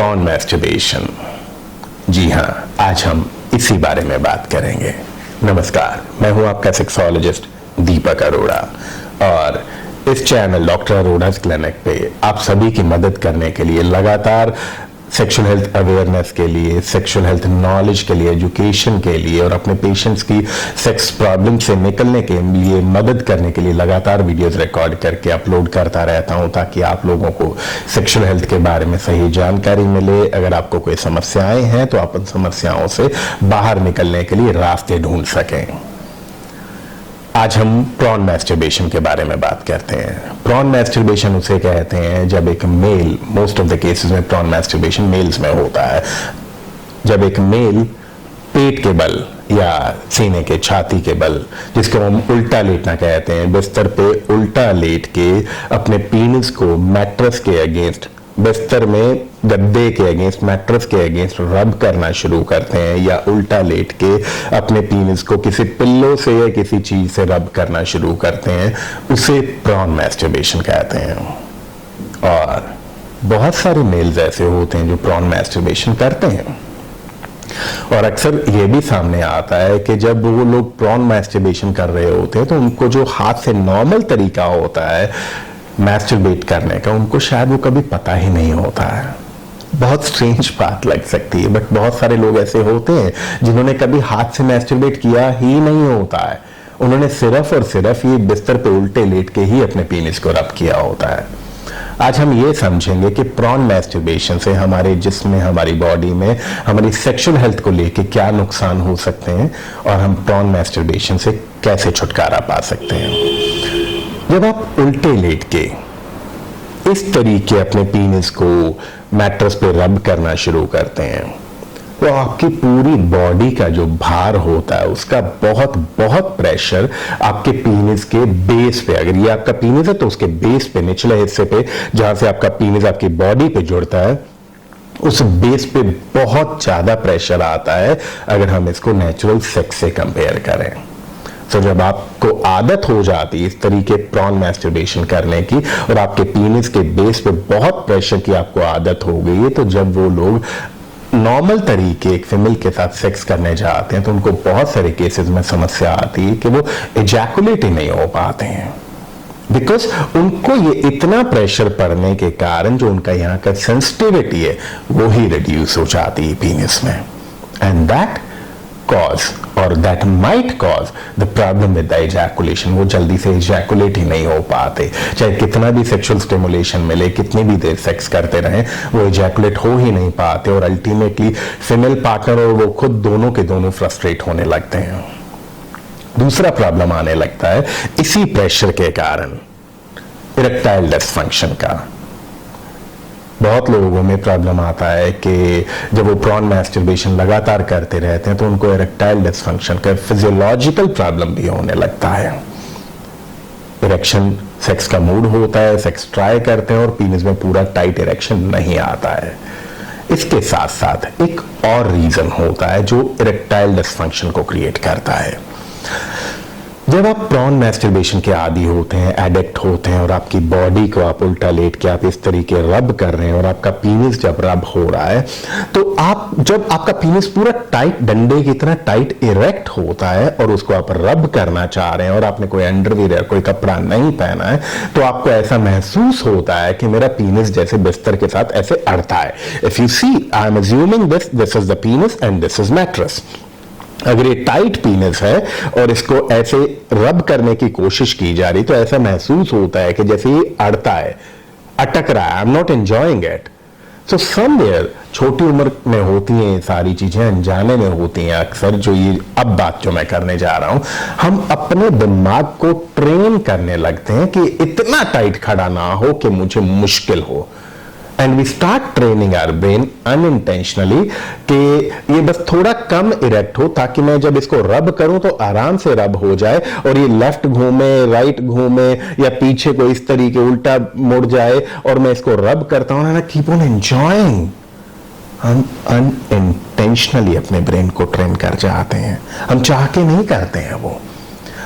Prawn masturbation. जी हाँ, आज हम इसी बारे में बात करेंगे। नमस्कार, मैं हूं आपका सेक्सोलॉजिस्ट दीपक अरोड़ा और इस चैनल डॉक्टर अरोड़ाज क्लिनिक पे आप सभी की मदद करने के लिए लगातार सेक्सुअल हेल्थ अवेयरनेस के लिए, सेक्सुअल हेल्थ नॉलेज के लिए, एजुकेशन के लिए और अपने पेशेंट्स की सेक्स प्रॉब्लम से निकलने के लिए मदद करने के लिए लगातार वीडियोस रिकॉर्ड करके अपलोड करता रहता हूं ताकि आप लोगों को सेक्सुअल हेल्थ के बारे में सही जानकारी मिले। अगर आपको कोई समस्याएं हैं तो आप उन समस्याओं से बाहर निकलने के लिए रास्ते ढूंढ सकें। आज हम प्रॉन मैस्टरबेशन के बारे में बात करते हैं। प्रॉन मैस्टरबेशन उसे कहते हैं जब एक male, most of the cases में प्रॉन मैस्टरबेशन मेल्स में होता है, जब एक मेल पेट के बल या सीने के, छाती के बल, जिसको हम उल्टा लेटना कहते हैं, बिस्तर पे उल्टा लेट के अपने पीनिस को मैट्रेस के अगेंस्ट, बिस्तर में गद्दे के अगेंस्ट, मैट्रेस के अगेंस्ट रब करना शुरू करते हैं या उल्टा लेट के अपने पीनिस को किसी पिल्लो से या किसी चीज से रब करना शुरू करते हैं, उसे प्रॉन मैस्टरबेशन कहते हैं। और बहुत सारे मेल्स ऐसे होते हैं जो प्रॉन मैस्टरबेशन करते हैं और अक्सर ये भी सामने आता है कि जब वो लोग प्रॉन मैस्टरबेशन कर रहे होते हैं तो उनको जो हाथ से नॉर्मल तरीका होता है मैस्टरबेट करने का, उनको शायद वो कभी पता ही नहीं होता है। बहुत स्ट्रेंज बात लग सकती है, बट बहुत सारे लोग ऐसे होते हैं जिन्होंने कभी हाथ से मैस्टरबेट किया ही नहीं होता है। उन्होंने सिर्फ और सिर्फ ये बिस्तर पे उल्टे लेट के ही अपने पीनिस को रब किया होता है। आज हम ये समझेंगे कि प्रॉन मैस्टरबेशन से हमारे जिस्म में, हमारी बॉडी में, हमारी सेक्सुअल हेल्थ को लेके क्या नुकसान हो सकते हैं और हम प्रॉन मैस्टरबेशन से कैसे छुटकारा पा सकते हैं। जब आप उल्टे लेट के इस तरीके अपने पीनिस को मैट्रेस पे रब करना शुरू करते हैं तो आपकी पूरी बॉडी का जो भार होता है उसका बहुत बहुत प्रेशर आपके पीनिस के बेस पे, अगर ये आपका पीनिस है तो उसके बेस पे, निचले हिस्से पे जहां से आपका पीनिस आपकी बॉडी पे जुड़ता है, उस बेस पे बहुत ज्यादा प्रेशर आता है अगर हम इसको नेचुरल सेक्स से कंपेयर करें। तो जब आपको आदत हो जाती है इस तरीके प्रॉन मैस्टरबेशन करने की और आपके पीनिस के बेस पे बहुत प्रेशर की आपको आदत हो गई है, तो जब वो लोग नॉर्मल तरीके एक फीमेल के साथ सेक्स करने जाते हैं तो उनको बहुत सारे केसेस में समस्या आती है कि वो एजैकुलेट ही नहीं हो पाते हैं, बिकॉज उनको ये इतना प्रेशर पड़ने के कारण जो उनका यहाँ का सेंसिटिविटी है वो ही रिड्यूस हो जाती है पीनिस में, and that cause or that might cause the problem with the ejaculation। वो जल्दी से ejaculate ही नहीं हो पाते, चाहे कितना भी सेक्सुअल स्टिमुलेशन मिले, कितनी भी देर सेक्स करते रहें, वो ejaculate हो ही नहीं पाते और अल्टीमेटली फीमेल पार्टनर और वो खुद दोनों के दोनों फ्रस्ट्रेट होने लगते हैं। दूसरा प्रॉब्लम आने लगता है इसी प्रेशर के कारण इरेक्टाइल डिसफंक्शन का। बहुत लोगों में प्रॉब्लम आता है कि जब वो प्रॉन मैस्टरबेशन लगातार करते रहते हैं तो उनको इरेक्टाइल डिसफंक्शन का फिजियोलॉजिकल प्रॉब्लम भी होने लगता है। इरेक्शन, सेक्स का मूड होता है, सेक्स ट्राई करते हैं और पीनिस में पूरा टाइट इरेक्शन नहीं आता है। इसके साथ साथ एक और रीजन होता है जो इरेक्टाइल डिसफंक्शन को क्रिएट करता है। जब आप प्रॉन मैस्टरबेशन के आदी होते हैं, एडिक्ट होते हैं और आपकी बॉडी को आप उल्टा लेट के आप इस तरीके रब कर रहे हैं और आपका पीनिस जब रब हो रहा है तो आप, जब आपका पीनिस पूरा टाइट, डंडे की तरह टाइट इरेक्ट होता है और उसको आप रब करना चाह रहे हैं और आपने कोई अंडरवियर, कोई कपड़ा नहीं पहना है, तो आपको ऐसा महसूस होता है कि मेरा पीनिस जैसे बिस्तर के साथ ऐसे अड़ता है। If you see, I am assuming this is the penis and this is mattress. अगर ये टाइट पीनिस है और इसको ऐसे रब करने की कोशिश की जा रही तो ऐसा महसूस होता है कि जैसे ये अड़ता है, अटक रहा है। आई am not enjoying it. So somewhere, छोटी उम्र में होती हैं ये सारी चीजें, अनजाने में होती हैं अक्सर, जो ये अब बात जो मैं करने जा रहा हूं, हम अपने दिमाग को ट्रेन करने लगते हैं कि इतना टाइट खड़ा ना हो कि मुझे मुश्किल हो। And we start training our brain unintentionally कि ये बस थोड़ा कम इरेक्ट हो ताकि मैं जब इसको रब करूं तो आराम से रब हो जाए और ये लेफ्ट घूमे, राइट घूमे या पीछे को इस तरीके उल्टा मुड़ जाए और मैं इसको रब करता हूं ना, कीप ऑन एंजॉयिंग। हम अनइंटेंशनली अपने ब्रेन को ट्रेन कर जाते हैं, हम चाह के नहीं करते हैं वो।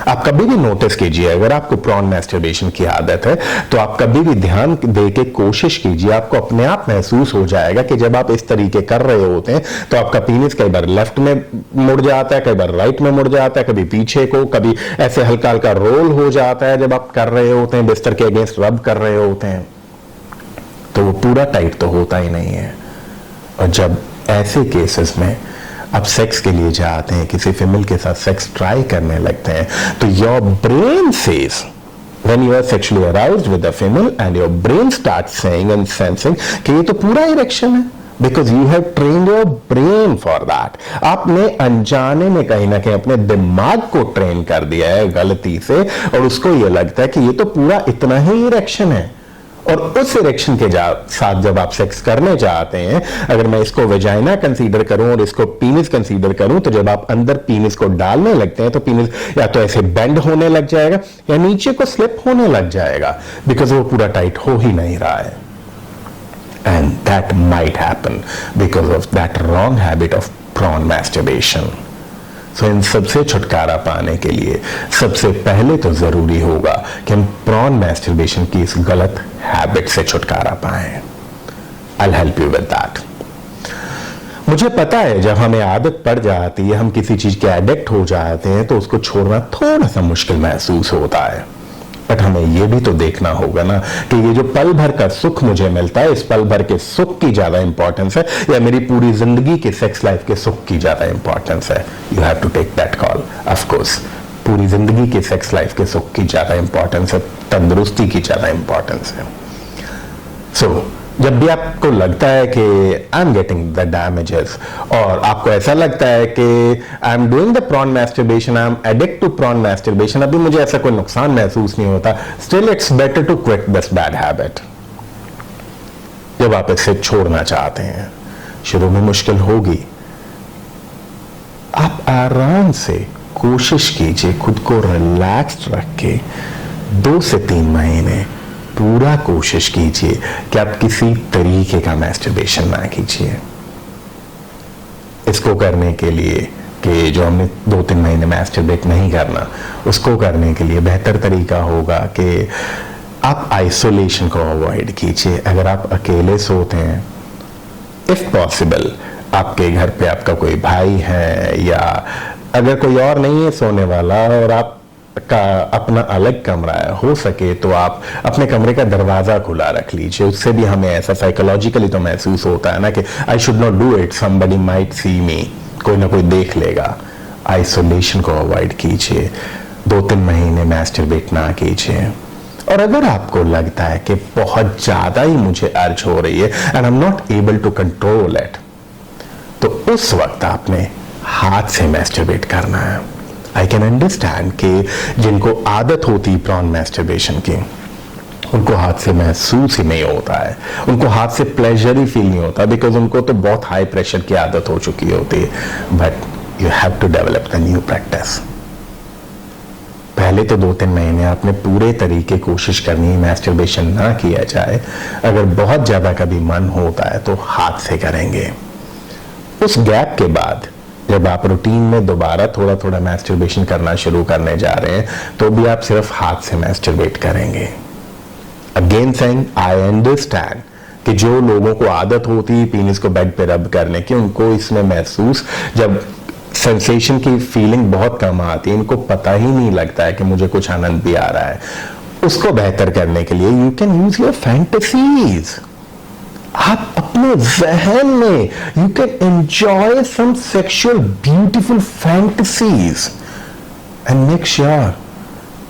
आप कभी भी नोटिस कीजिए, अगर आपको प्रॉन मैस्टरबेशन की आदत है तो आप कभी भी ध्यान दे के कोशिश कीजिए, आपको अपने आप महसूस हो जाएगा कि जब आप इस तरीके कर रहे होते हैं तो आपका पीनिस कई बार लेफ्ट में मुड़ जाता है, कई बार राइट में मुड़ जाता है, कभी पीछे को, कभी ऐसे हल्का हल्का रोल हो जाता है जब आप कर रहे होते हैं, बिस्तर के अगेंस्ट रब कर रहे होते हैं, तो वो पूरा टाइट तो होता ही नहीं है। और जब ऐसे केसेस में आप सेक्स के लिए जाते हैं, किसी फीमेल के साथ सेक्स ट्राई करने लगते हैं, तो your brain says, when you are sexually aroused with a female and your brain starts saying and sensing कि ये तो पूरा इरेक्शन है, because you have trained your brain for that। आपने अनजाने में कहीं ना कहीं अपने दिमाग को ट्रेन कर दिया है गलती से, और उसको ये लगता है कि ये तो पूरा इतना ही इरेक्शन है। और उस इरेक्शन के साथ जब आप सेक्स करने चाहते हैं, अगर मैं इसको वेजाइना कंसीडर करूं और इसको पीनिस कंसीडर करूं, तो जब आप अंदर पीनिस को डालने लगते हैं तो पीनिस या तो ऐसे बेंड होने लग जाएगा या नीचे को स्लिप होने लग जाएगा, बिकॉज वो पूरा टाइट हो ही नहीं रहा है। And that might happen because of that wrong habit of porn masturbation. So इन सबसे छुटकारा पाने के लिए सबसे पहले तो जरूरी होगा कि हम प्रॉन मैस्टरबेशन की इस गलत हैबिट से छुटकारा पाएं। I'll help you with that। मुझे पता है जब हमें आदत पड़ जाती है, हम किसी चीज के एडिक्ट हो जाते हैं, तो उसको छोड़ना थोड़ा सा मुश्किल महसूस होता है। बट हमें यह भी तो देखना होगा ना कि ये जो पल भर का सुख मुझे मिलता है, इस पल भर के सुख की ज्यादा इंपॉर्टेंस है या मेरी पूरी जिंदगी के सेक्स लाइफ के सुख की ज्यादा इंपॉर्टेंस है। You have to take that call. Of course पूरी जिंदगी के सेक्स लाइफ के सुख की ज्यादा इंपॉर्टेंस है, तंदुरुस्ती की ज्यादा इंपॉर्टेंस है। सो जब भी आपको लगता है कि I am getting the damages, और आपको ऐसा लगता है कि I am doing the porn masturbation, I am addict to porn masturbation, अभी मुझे ऐसा कोई नुकसान महसूस नहीं होता, still it's better to quit this bad habit. जब आप इसे छोड़ना चाहते हैं, शुरू में मुश्किल होगी, आप आराम से कोशिश कीजिए खुद को रिलैक्स्ड रख के 2 से 3 महीने पूरा कोशिश कीजिए कि आप किसी तरीके का मैस्टरबेशन ना कीजिए। इसको करने के लिए कि जो हमने 2-3 महीने मैस्टरबेट नहीं करना, उसको करने के लिए बेहतर तरीका होगा कि आप आइसोलेशन को अवॉइड कीजिए। अगर आप अकेले सोते हैं, इफ पॉसिबल आपके घर पे आपका कोई भाई है, या अगर कोई और नहीं है सोने वाला और आप का अपना अलग कमरा है, हो सके तो आप अपने कमरे का दरवाजा खुला रख लीजिए। उससे भी हमें ऐसा साइकोलॉजिकली तो महसूस होता है ना कि I should not do it, somebody might see me, कोई ना कोई देख लेगा। आइसोलेशन को अवॉइड कीजिए, 2-3 महीने मैस्टरबेट ना कीजिए। और अगर आपको लगता है कि बहुत ज्यादा ही मुझे अर्ज हो रही है and I am not able to control it, तो उस वक्त आपने हाथ से मैस्टरबेट करना है। आई कैन अंडरस्टैंड कि जिनको आदत होती प्रॉन मैस्टरबेशन की, उनको हाथ से महसूस ही नहीं होता है, उनको हाथ से प्लेजर ही फील नहीं होता, बिकॉज उनको तो बहुत हाई प्रेशर की आदत हो चुकी होती है। But you have to develop the new practice. पहले तो 2-3 महीने आपने पूरे तरीके कोशिश करनी है मैस्टरबेशन ना किया जाए। अगर बहुत ज्यादा कभी मन होता है तो हाथ से करेंगे। उस गैप के बाद जब आप रूटीन में दोबारा थोड़ा थोड़ा मैस्टरबेशन करना शुरू करने जा रहे हैं, तो भी आप सिर्फ हाथ से मैस्टरबेट करेंगे। अगेन सेइंग आई अंडरस्टैंड कि जो लोगों को आदत होती है पीनिस को बेड पे रब करने की, उनको इसमें महसूस जब सेंसेशन की फीलिंग बहुत कम आती है, इनको पता ही नहीं लगता है कि मुझे कुछ आनंद भी आ रहा है। उसको बेहतर करने के लिए you can use your fantasies. आप अपने जहन में you can enjoy some sexual beautiful fantasies and make sure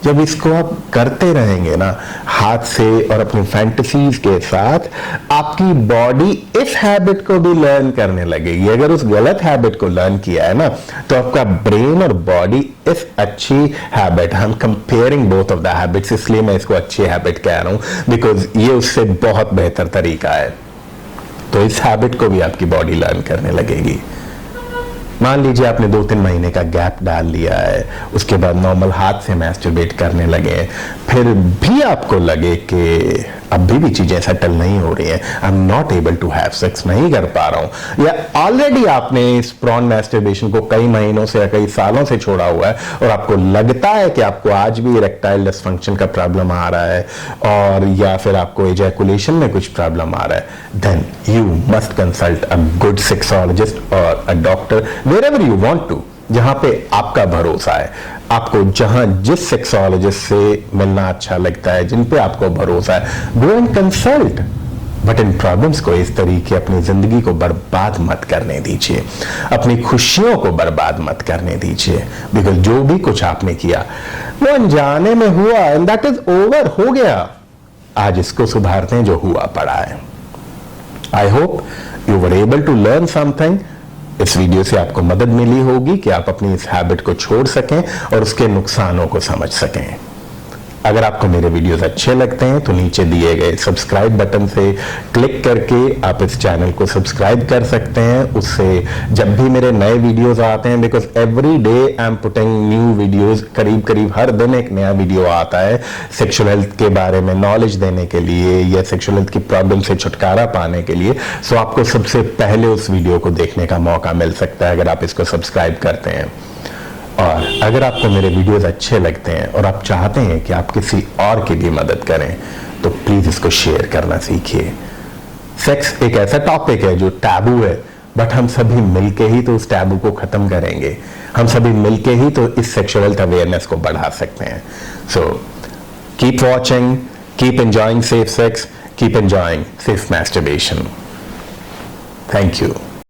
जब इसको आप करते रहेंगे ना हाथ से और अपनी फैंटेसीज के साथ, आपकी बॉडी इस हैबिट को भी लर्न करने लगेगी। अगर उस गलत हैबिट को लर्न किया है ना, तो आपका ब्रेन और बॉडी इस अच्छी हैबिट, हम comparing both of the habits, इसलिए मैं इसको अच्छी हैबिट कह रहा हूं बिकॉज ये उससे बहुत बेहतर तरीका है। तो इस हैबिट को भी आपकी बॉडी लर्न करने लगेगी। मान लीजिए आपने 2-3 महीने का गैप डाल लिया है, उसके बाद नॉर्मल हाथ से मैस्टरबेट करने लगे, फिर भी आपको लगे कि अभी भी चीजें सेटल नहीं हो रही हैं, I am not able to have sex, नहीं कर पा रहा हूं, या ऑलरेडी आपने इस प्रॉन मैस्टरबेशन को कई महीनों से या कई सालों से छोड़ा हुआ है और आपको लगता है कि आपको आज भी इरेक्टाइल डिसफंक्शन का प्रॉब्लम आ रहा है, और या फिर आपको एजैकुलेशन में कुछ प्रॉब्लम आ रहा है, then you must consult a good sexologist और a doctor wherever you want to, जहां पे आपका भरोसा है। आपको जहां जिस सेक्सोलॉजिस्ट से मिलना अच्छा लगता है, जिन पे आपको भरोसा है, go and consult, but in problems को इस तरीके अपनी जिंदगी को बर्बाद मत करने दीजिए, अपनी खुशियों को बर्बाद मत करने दीजिए, बिकॉज जो भी कुछ आपने किया वो अनजाने में हुआ एंड दैट इज ओवर, हो गया। आज इसको सुधारते हैं जो हुआ पड़ा है। I hope you were able to learn something. इस वीडियो से आपको मदद मिली होगी कि आप अपनी इस हैबिट को छोड़ सकें और उसके नुकसानों को समझ सकें। अगर आपको मेरे वीडियोस अच्छे लगते हैं तो नीचे दिए गए सब्सक्राइब बटन से क्लिक करके आप इस चैनल को सब्सक्राइब कर सकते हैं। उससे जब भी मेरे नए वीडियोस आते हैं, because every day I am putting new videos, करीब हर दिन एक नया वीडियो आता है सेक्सुअल हेल्थ के बारे में नॉलेज देने के लिए या सेक्सुअल हेल्थ की प्रॉब्लम से छुटकारा पाने के लिए। सो आपको सबसे पहले उस वीडियो को देखने का मौका मिल सकता है अगर आप इसको सब्सक्राइब करते हैं। और अगर आपको मेरे वीडियोस अच्छे लगते हैं और आप चाहते हैं कि आप किसी और की भी मदद करें, तो प्लीज इसको शेयर करना सीखिए। सेक्स एक ऐसा टॉपिक है जो टैबू है, बट हम सभी मिलके ही तो उस टैबू को खत्म करेंगे, हम सभी मिलके ही तो इस सेक्सुअल हेल्थ अवेयरनेस को बढ़ा सकते हैं। So keep watching, keep enjoying safe sex, keep enjoying safe masturbation. Thank you.